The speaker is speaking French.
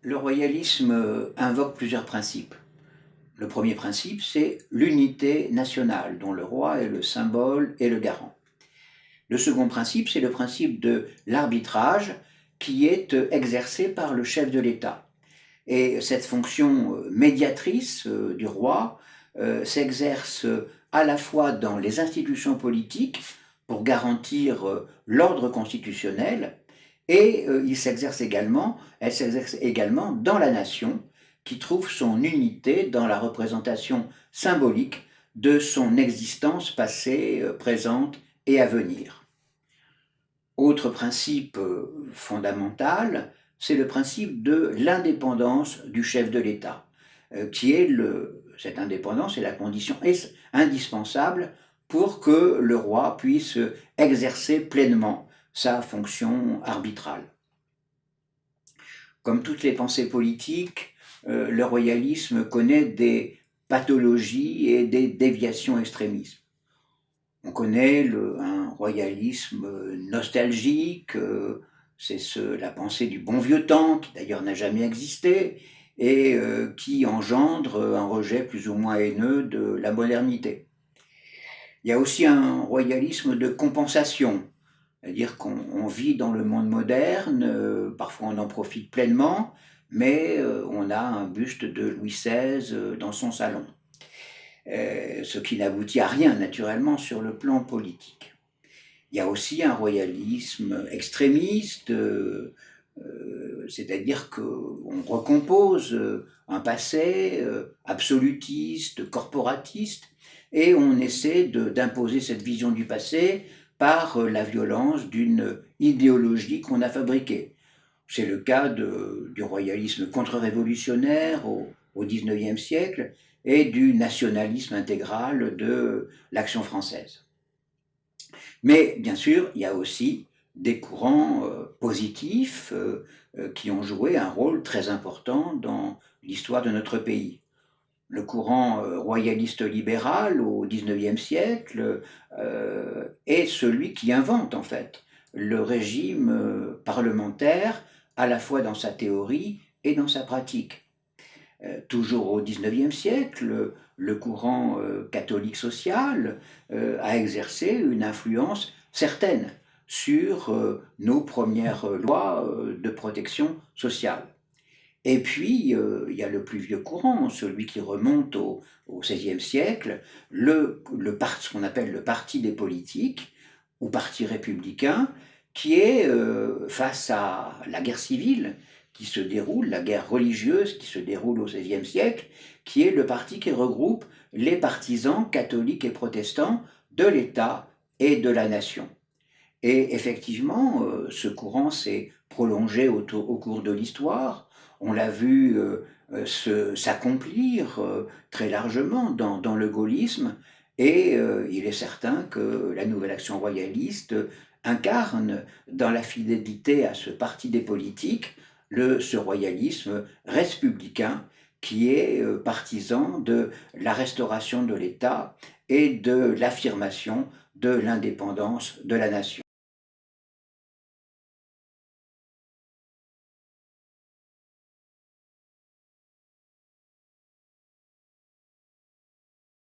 Le royalisme invoque plusieurs principes. Le premier principe, c'est l'unité nationale, dont le roi est le symbole et le garant. Le second principe, c'est le principe de l'arbitrage qui est exercé par le chef de l'État. Et cette fonction médiatrice du roi s'exerce à la fois dans les institutions politiques pour garantir l'ordre constitutionnel, et elle s'exerce également dans la nation, qui trouve son unité dans la représentation symbolique de son existence passée, présente et à venir. Autre principe fondamental, c'est le principe de l'indépendance du chef de l'État, cette indépendance est la condition indispensable pour que le roi puisse exercer pleinement sa fonction arbitrale. Comme toutes les pensées politiques, le royalisme connaît des pathologies et des déviations extrémistes. On connaît un royalisme nostalgique, c'est la pensée du bon vieux temps, qui d'ailleurs n'a jamais existé, et qui engendre un rejet plus ou moins haineux de la modernité. Il y a aussi un royalisme de compensation, c'est-à-dire qu'on vit dans le monde moderne, parfois on en profite pleinement, mais on a un buste de Louis XVI dans son salon. Ce qui n'aboutit à rien naturellement sur le plan politique. Il y a aussi un royalisme extrémiste, c'est-à-dire qu'on recompose un passé absolutiste, corporatiste, et on essaie d'imposer cette vision du passé par la violence d'une idéologie qu'on a fabriquée. C'est le cas du royalisme contre-révolutionnaire au XIXe siècle et du nationalisme intégral de l'Action française. Mais bien sûr, il y a aussi des courants positifs qui ont joué un rôle très important dans l'histoire de notre pays. Le courant royaliste libéral au XIXe siècle est celui qui invente en fait le régime parlementaire à la fois dans sa théorie et dans sa pratique. Toujours au XIXe siècle, le courant catholique social a exercé une influence certaine sur nos premières lois de protection sociale. Et puis, il y a le plus vieux courant, celui qui remonte au XVIe siècle, ce qu'on appelle le parti des politiques, ou parti républicain, qui est, face à la guerre civile qui se déroule, la guerre religieuse qui se déroule au XVIe siècle, qui est le parti qui regroupe les partisans catholiques et protestants de l'État et de la nation. Et effectivement, ce courant s'est prolongé au cours de l'histoire. On l'a vu s'accomplir très largement dans le gaullisme, et il est certain que la nouvelle action royaliste incarne dans la fidélité à ce parti des politiques ce royalisme républicain qui est partisan de la restauration de l'État et de l'affirmation de l'indépendance de la nation.